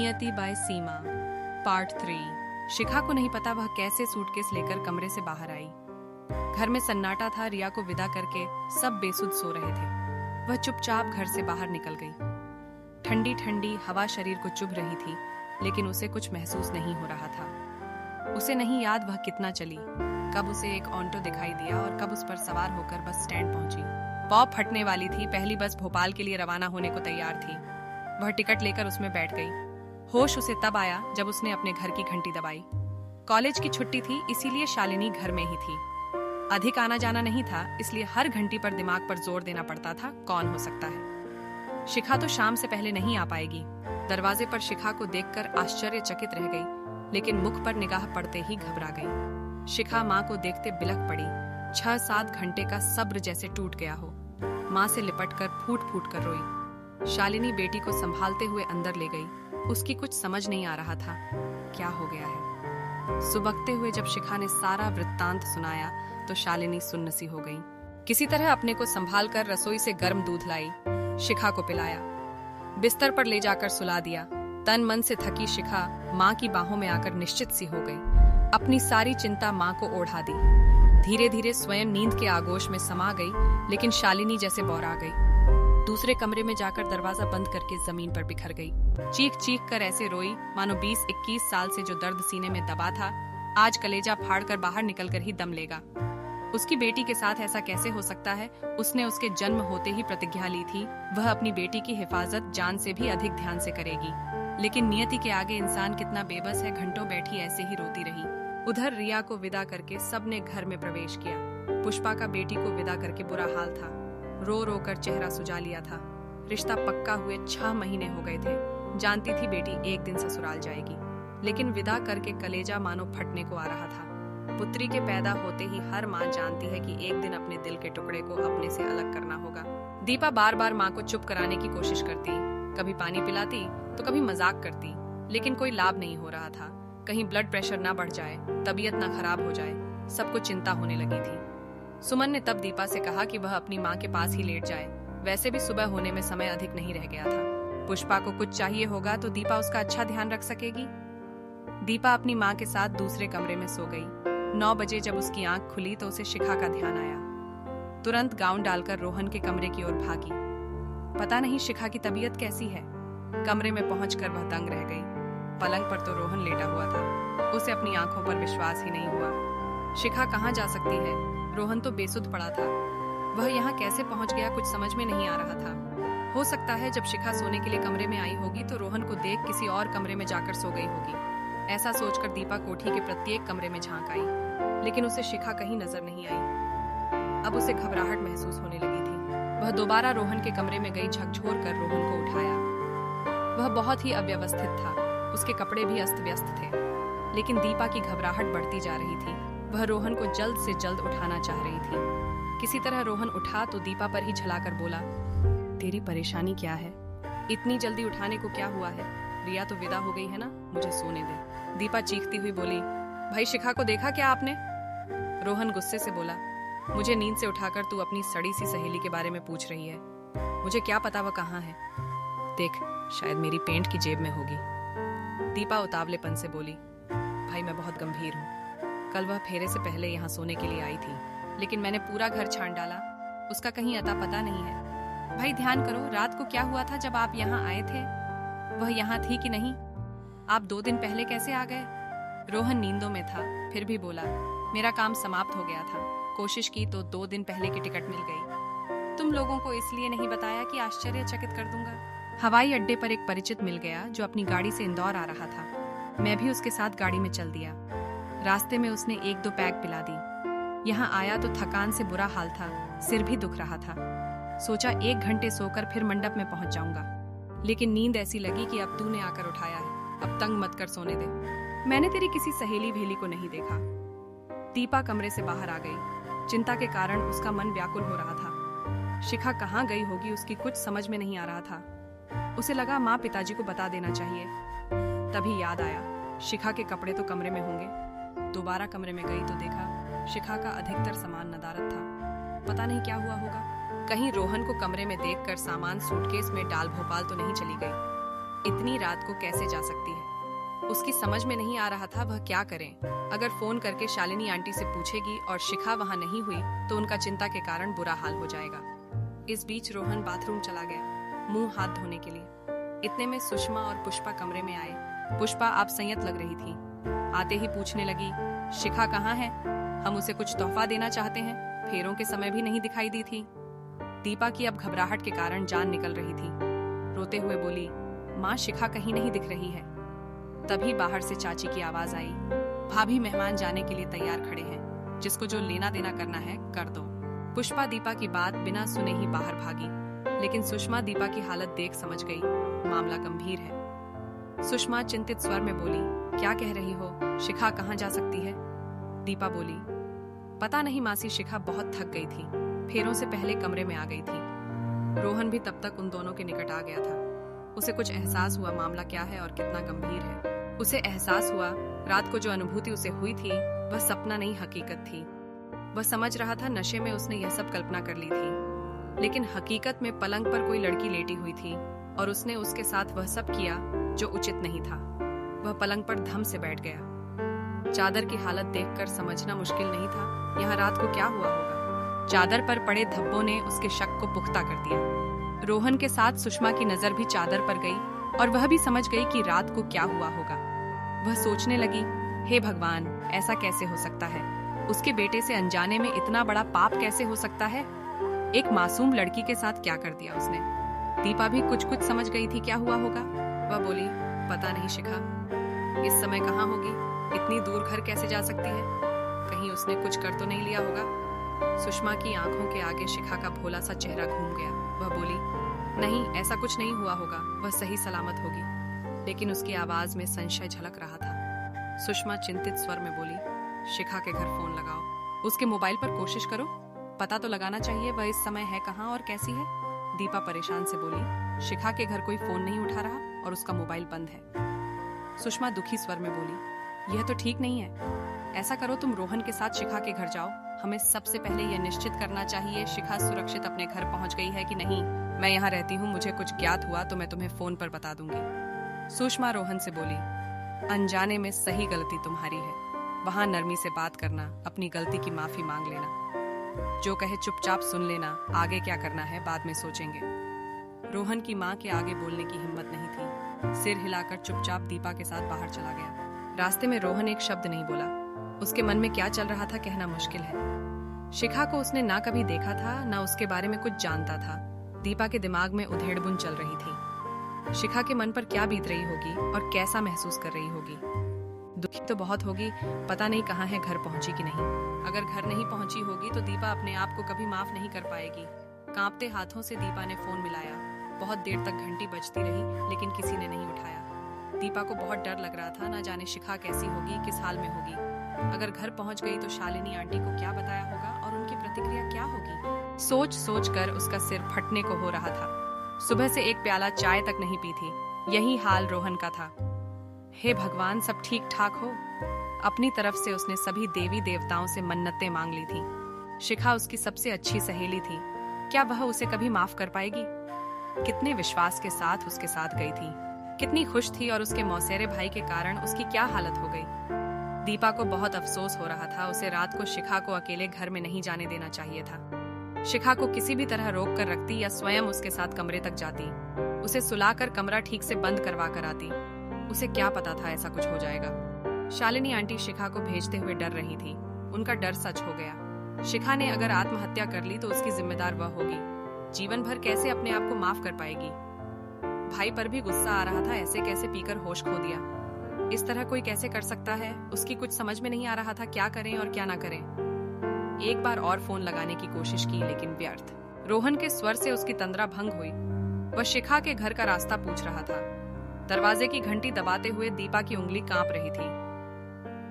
नियति बाय सीमा पार्ट 3। शिखा को नहीं पता वह कैसे सूटकेस लेकर कमरे से बाहर आई। घर में सन्नाटा था। रिया को विदा करके सब बेसुध सो रहे थे। वह चुपचाप घर से बाहर निकल गई। ठंडी ठंडी हवा शरीर को चुभ रही थी, लेकिन उसे कुछ महसूस नहीं हो रहा था। उसे नहीं याद वह कितना चली, कब उसे एक ऑटो दिखाई दिया और कब उस पर सवार होकर बस स्टैंड पहुंची। पौ फटने वाली थी। पहली बस भोपाल के लिए रवाना होने को तैयार थी। वह टिकट लेकर उसमें बैठ गई। होश उसे तब आया जब उसने अपने घर की घंटी दबाई। कॉलेज की छुट्टी थी, इसीलिए शालिनी घर में ही थी। अधिक आना जाना नहीं था, इसलिए हर घंटी पर दिमाग पर जोर देना पड़ता था, कौन हो सकता है। शिखा तो शाम से पहले नहीं आ पाएगी। दरवाजे पर शिखा को देखकर आश्चर्यचकित रह गई, लेकिन मुख पर निगाह पड़ते ही घबरा गई। शिखा माँ को देखते बिलख पड़ी। 6-7 घंटे का सब्र जैसे टूट गया हो। माँ से लिपटकर फूट फूट कर रोई। शालिनी बेटी को संभालते हुए अंदर ले गई। उसकी कुछ समझ नहीं आ रहा था, क्या हो गया है। सुबकते हुए जब शिखा ने सारा वृत्तांत सुनाया तो शालिनी सुन्न सी हो गई। किसी तरह अपने को संभाल कर रसोई से गर्म दूध लाई, शिखा को पिलाया, बिस्तर पर ले जाकर सुला दिया। तन मन से थकी शिखा माँ की बाहों में आकर निश्चित सी हो गई। अपनी सारी चिंता माँ को ओढ़ा दी। धीरे धीरे स्वयं नींद के आगोश में समा गई, लेकिन शालिनी जैसे बौरा गई। दूसरे कमरे में जाकर दरवाजा बंद करके जमीन पर बिखर गई। चीख चीख कर ऐसे रोई मानो 20-21 साल से जो दर्द सीने में दबा था, आज कलेजा फाड़कर बाहर निकलकर ही दम लेगा। उसकी बेटी के साथ ऐसा कैसे हो सकता है। उसने उसके जन्म होते ही प्रतिज्ञा ली थी, वह अपनी बेटी की हिफाजत जान से भी अधिक ध्यान से करेगी। लेकिन नियति के आगे इंसान कितना बेबस है। घंटों बैठी ऐसे ही रोती रही। उधर रिया को विदा करके सबने घर में प्रवेश किया। पुष्पा का बेटी को विदा करके बुरा हाल था। रो रो कर चेहरा सुजा लिया था। रिश्ता पक्का हुए 6 महीने हो गए थे। जानती थी बेटी एक दिन ससुराल जाएगी, लेकिन विदा करके कलेजा मानो फटने को आ रहा था। पुत्री के पैदा होते ही हर माँ जानती है कि एक दिन अपने दिल के टुकड़े को अपने से अलग करना होगा। दीपा बार बार माँ को चुप कराने की कोशिश करती, कभी पानी पिलाती तो कभी मजाक करती, लेकिन कोई लाभ नहीं हो रहा था। कहीं ब्लड प्रेशर ना बढ़ जाए, तबीयत ना खराब हो जाए, सबको चिंता होने लगी थी। सुमन ने तब दीपा से कहा कि वह अपनी माँ के पास ही लेट जाए। वैसे भी सुबह होने में समय अधिक नहीं रह गया था। पुष्पा को कुछ चाहिए होगा तो दीपा उसका अच्छा ध्यान रख सकेगी। दीपा अपनी माँ के साथ दूसरे कमरे में सो गई। 9 बजे जब उसकी आंख खुली तो उसे शिखा का ध्यान आया। तुरंत गाउन डालकर रोहन के कमरे की ओर भागी। पता नहीं शिखा की तबीयत कैसी है। कमरे में पहुंचकर वह दंग रह गई। पलंग पर तो रोहन लेटा हुआ था। उसे अपनी आंखों पर विश्वास ही नहीं हुआ। शिखा कहाँ जा सकती है। रोहन तो बेसुध पड़ा था। वह यहाँ कैसे पहुंच गया, कुछ समझ में नहीं आ रहा था। हो सकता है जब शिखा सोने के लिए कमरे में आई होगी तो रोहन को देख किसी और कमरे में जाकर सो गई होगी। ऐसा सोचकर दीपा कोठी के प्रत्येक कमरे में झांक आई, लेकिन उसे शिखा कहीं नजर नहीं आई। अब उसे घबराहट महसूस होने लगी थी। वह दोबारा रोहन के कमरे में गई। झकझोर कर रोहन को उठाया। वह बहुत ही अव्यवस्थित था। उसके कपड़े भी अस्त व्यस्त थे, लेकिन दीपा की घबराहट बढ़ती जा रही थी। वह रोहन को जल्द से जल्द उठाना चाह रही थी। किसी तरह रोहन उठा तो दीपा पर ही झलाकर बोला, तेरी परेशानी क्या है? इतनी जल्दी उठाने को क्या हुआ है? रिया तो विदा हो गई है ना, मुझे सोने दे। दीपा चीखती हुई बोली, भाई शिखा को देखा क्या आपने? रोहन गुस्से से बोला, मुझे नींद से उठाकर तू अपनी सड़ी सी सहेली के बारे में पूछ रही है। मुझे क्या पता वह कहाँ है। देख, शायद मेरी पेंट की जेब में होगी। दीपा उतावलेपन से बोली, भाई मैं बहुत गंभीर हूँ। कल वह फेरे से पहले यहाँ सोने के लिए आई थी, लेकिन मैंने पूरा घर छान डाला। उसका कहीं अता पता नहीं है। भाई ध्यान करो, रात को क्या हुआ था जब आप यहाँ आए थे? वह यहाँ थी कि नहीं? आप 2 दिन पहले कैसे आ गए? रोहन नींदों में था, फिर भी बोला, मेरा काम समाप्त हो गया था। कोशिश की तो 2 दिन पहले की टिकट मिल गई। तुम लोगों को इसलिए नहीं बताया कि आश्चर्यचकित कर दूंगा। हवाई अड्डे पर एक परिचित मिल गया जो अपनी गाड़ी से इंदौर आ रहा था। मैं भी उसके साथ गाड़ी में चल दिया। रास्ते में उसने 1-2 पैग पिला दी। यहाँ आया तो थकान से बुरा हाल था, सिर भी दुख रहा था। सोचा 1 घंटे सोकर फिर मंडप में पहुंच जाऊंगा, लेकिन नींद ऐसी लगी कि अब तूने आकर उठाया है। अब तंग मत कर, सोने दे। मैंने तेरी किसी सहेली भेली को नहीं देखा। दीपा कमरे से बाहर आ गई। चिंता के कारण उसका मन व्याकुल हो रहा था। शिखा कहाँ गई होगी, उसकी कुछ समझ में नहीं आ रहा था। उसे लगा माँ पिताजी को बता देना चाहिए। तभी याद आया, शिखा के कपड़े तो कमरे में होंगे। दोबारा कमरे में गई तो देखा शिखा का अधिकतर सामान नदारद था। पता नहीं क्या हुआ होगा। कहीं रोहन को कमरे में देखकर सामान सूटकेस में डाल भोपाल तो नहीं चली गई। इतनी रात को कैसे जा सकती है? उसकी समझ में नहीं आ रहा था वह क्या करें। अगर फोन करके शालिनी आंटी से पूछेगी और शिखा वहां नहीं हुई तो उनका चिंता के कारण बुरा हाल हो जाएगा। इस बीच रोहन बाथरूम चला गया, मुंह हाथ धोने के लिए। इतने में सुषमा और पुष्पा कमरे में आए। पुष्पा आप संयत लग रही थी। आते ही पूछने लगी, शिखा कहाँ है? हम उसे कुछ तोहफा देना चाहते हैं, फेरों के समय भी नहीं दिखाई दी थी। दीपा की अब घबराहट के कारण जान निकल रही थी। रोते हुए बोली, माँ शिखा कहीं नहीं दिख रही है। तभी बाहर से चाची की आवाज आई, भाभी मेहमान जाने के लिए तैयार खड़े हैं, जिसको जो लेना देना करना है कर दो। पुष्पा दीपा की बात बिना सुने ही बाहर भागी, लेकिन सुषमा दीपा की हालत देख समझ गई मामला गंभीर है। सुषमा चिंतित स्वर में बोली, क्या कह रही हो? शिखा कहाँ जा सकती है? दीपा बोली, पता नहीं मासी, शिखा बहुत थक गई थी, फेरों से पहले कमरे में आ गई थी। रोहन भी तब तक उन दोनों के निकट आ गया था। उसे कुछ एहसास हुआ मामला क्या है और कितना गंभीर है। उसे एहसास हुआ रात को जो अनुभूति उसे हुई थी वह सपना नहीं हकीकत थी। वह समझ रहा था नशे में उसने यह सब कल्पना कर ली थी, लेकिन हकीकत में पलंग पर कोई लड़की लेटी हुई थी और उसने उसके साथ वह सब किया जो उचित नहीं था। वह पलंग पर धम से बैठ गया। चादर की हालत देखकर समझना मुश्किल नहीं था यहाँ रात को क्या हुआ होगा। चादर पर पड़े धब्बों ने उसके शक को पुख्ता कर दिया। रोहन के साथ सुषमा की नजर भी चादर पर गई और वह भी समझ गई कि रात को क्या हुआ होगा। वह सोचने लगी, हे भगवान, ऐसा कैसे हो सकता है? उसके बेटे से अनजाने में इतना बड़ा पाप कैसे हो सकता है? एक मासूम लड़की के साथ क्या कर दिया उसने? दीपा भी कुछ कुछ समझ गई थी क्या हुआ होगा। वह बोली, पता नहीं शिखा इस समय कहाँ होगी, इतनी दूर घर कैसे जा सकती है? कहीं उसने कुछ कर तो नहीं लिया होगा। सुषमा की आंखों के आगे शिखा का भोला सा चेहरा घूम गया। वह बोली, नहीं, ऐसा कुछ नहीं हुआ होगा, वह सही सलामत होगी। लेकिन उसकी आवाज में संशय झलक रहा था। सुषमा चिंतित स्वर में बोली, शिखा के घर फोन लगाओ, उसके मोबाइल पर कोशिश करो, पता तो लगाना चाहिए वह इस समय है कहाँ और कैसी है। दीपा परेशान से बोली, शिखा के घर कोई फोन नहीं उठा रहा और उसका मोबाइल बंद है। सुषमा दुखी स्वर में बोली, यह तो ठीक नहीं है। ऐसा करो, तुम रोहन के साथ शिखा के घर जाओ। हमें सबसे पहले यह निश्चित करना चाहिए शिखा सुरक्षित अपने घर पहुंच गई है कि नहीं। मैं यहाँ रहती हूँ, मुझे कुछ ज्ञात हुआ तो मैं तुम्हें फोन पर बता दूंगी। सुषमा रोहन से बोली, अनजाने में सही गलती तुम्हारी है, वहां नरमी से बात करना, अपनी गलती की माफी मांग लेना। जो कहे चुपचाप सुन लेना, आगे क्या करना है बाद में सोचेंगे। रोहन की माँ के आगे बोलने की हिम्मत नहीं थी। सिर हिलाकर चुपचाप दीपा के साथ बाहर चला गया। रास्ते में रोहन एक शब्द नहीं बोला। उसके मन में क्या चल रहा था कहना मुश्किल है। शिखा को उसने ना कभी देखा था, ना उसके बारे में कुछ जानता था। दीपा के दिमाग में उधेड़बुन चल रही थी। शिखा के मन पर क्या बीत रही होगी और कैसा महसूस कर रही होगी। दुखी तो बहुत होगी, पता नहीं कहाँ है, घर पहुंची कि नहीं। अगर घर नहीं पहुंची होगी तो दीपा अपने आप को कभी माफ नहीं कर पाएगी। कांपते हाथों से दीपा ने फोन मिलाया। बहुत देर तक घंटी बजती रही लेकिन किसी ने नहीं उठाया। दीपा को बहुत डर लग रहा था, ना जाने शिखा कैसी होगी, किस हाल में होगी। अगर घर पहुंच गई तो शालिनी आंटी को क्या बताया होगा और उनकी प्रतिक्रिया क्या होगी। सोच सोच कर उसका सिर फटने को हो रहा था। सुबह से एक प्याला चाय तक नहीं पी थी। यही हाल रोहन का था। हे भगवान, सब ठीक ठाक हो। अपनी तरफ से उसने सभी देवी देवताओं से मन्नतें मांग ली थी। शिखा उसकी सबसे अच्छी सहेली थी। क्या वह उसे कभी माफ कर पाएगी? कितने विश्वास के साथ उसके साथ गई थी, कितनी खुश थी, और उसके मौसेरे भाई के कारण उसकी क्या हालत हो गई। दीपा को बहुत अफसोस हो रहा था। उसे रात को शिखा को अकेले घर में नहीं जाने देना चाहिए था। शिखा को किसी भी तरह रोक कर रखती या स्वयं उसके साथ कमरे तक जाती। उसे सुलाकर कमरा ठीक से बंद करवा कर आती। उसे क्या पता था ऐसा कुछ हो जाएगा। शालिनी आंटी शिखा को भेजते हुए डर रही थी। उनका डर सच हो गया। शिखा ने अगर आत्महत्या कर ली तो उसकी जिम्मेदार वह होगी। जीवन भर कैसे अपने आप को माफ कर पाएगी। भाई पर भी गुस्सा आ रहा था। ऐसे कैसे पीकर होश खो दिया, इस तरह कोई कैसे कर सकता है। उसकी कुछ समझ में नहीं आ रहा था क्या करें और क्या ना करें। एक बार और फोन लगाने की कोशिश की लेकिन व्यर्थ। रोहन के स्वर से उसकी तंद्रा भंग हुई। वह शिखा के घर का रास्ता पूछ रहा था। दरवाजे की घंटी दबाते हुए दीपा की उंगली कांप रही थी।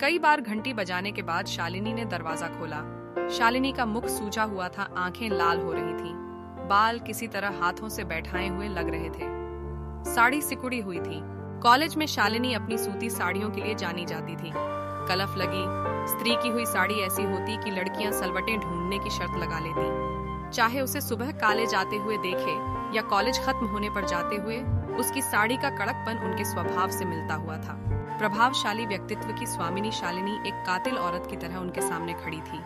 कई बार घंटी बजाने के बाद शालिनी ने दरवाजा खोला। शालिनी का मुख सूजा हुआ था, आंखें लाल हो रही थी, बाल किसी तरह हाथों से बैठाए हुए लग रहे थे, साड़ी सिकुड़ी हुई थी। कॉलेज में शालिनी अपनी सूती साड़ियों के लिए जानी जाती थी। कलफ लगी स्त्री की हुई साड़ी ऐसी होती कि लड़कियां सलवटें ढूंढने की शर्त लगा लेती। चाहे उसे सुबह कॉलेज आते हुए देखे या कॉलेज खत्म होने पर जाते हुए, उसकी साड़ी का कड़कपन उनके स्वभाव से मिलता हुआ था। प्रभावशाली व्यक्तित्व की स्वामिनी शालिनी एक कातिल औरत की तरह उनके सामने खड़ी थी।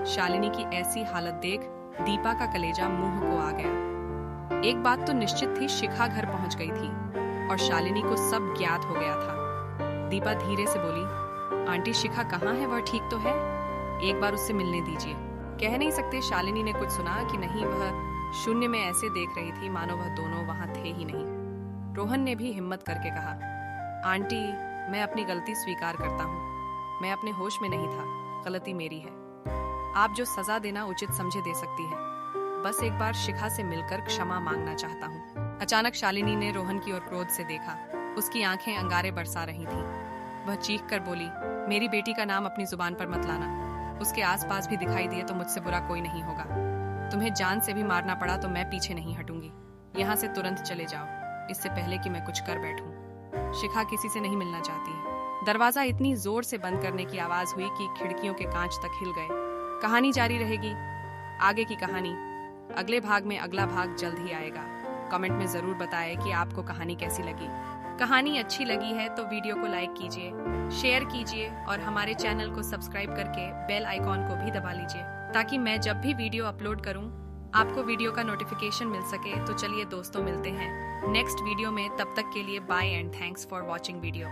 शालिनी की ऐसी हालत देख दीपा का कलेजा मुंह को आ गया। एक बात तो निश्चित थी, शिखा घर पहुंच गई थी और शालिनी को सब ज्ञात हो गया था। दीपा धीरे से बोली, आंटी शिखा कहाँ है? वह ठीक तो है? एक बार उससे मिलने दीजिए। कह नहीं सकते शालिनी ने कुछ सुना कि नहीं, वह शून्य में ऐसे देख रही थी मानो वह दोनों वहां थे ही नहीं। रोहन ने भी हिम्मत करके कहा, आंटी मैं अपनी गलती स्वीकार करता हूँ, मैं अपने होश में नहीं था, गलती मेरी है। आप जो सजा देना उचित समझे दे सकती है, बस एक बार शिखा से मिलकर क्षमा मांगना चाहता हूँ। अचानक शालिनी ने रोहन की ओर क्रोध से देखा। उसकी आंखें अंगारे बरसा रही थीं। वह चीख कर बोली, मेरी बेटी का नाम अपनी जुबान पर मत लाना। उसके आसपास भी दिखाई दिए तो मुझसे बुरा कोई नहीं होगा। तुम्हें जान से भी मारना पड़ा तो मैं पीछे नहीं हटूंगी। यहाँ से तुरंत चले जाओ, इससे पहले कि मैं कुछ कर बैठूं। शिखा किसी से नहीं मिलना चाहती है। दरवाजा इतनी जोर से बंद करने की आवाज हुई कि खिड़कियों के कांच तक हिल गए। कहानी जारी रहेगी। आगे की कहानी अगले भाग में, अगला भाग जल्द ही आएगा। कमेंट में जरूर बताएं कि आपको कहानी कैसी लगी। कहानी अच्छी लगी है तो वीडियो को लाइक कीजिए, शेयर कीजिए और हमारे चैनल को सब्सक्राइब करके बेल आइकॉन को भी दबा लीजिए ताकि मैं जब भी वीडियो अपलोड करूं आपको वीडियो का नोटिफिकेशन मिल सके। तो चलिए दोस्तों, मिलते हैं नेक्स्ट वीडियो में। तब तक के लिए bye and thanks for watching video.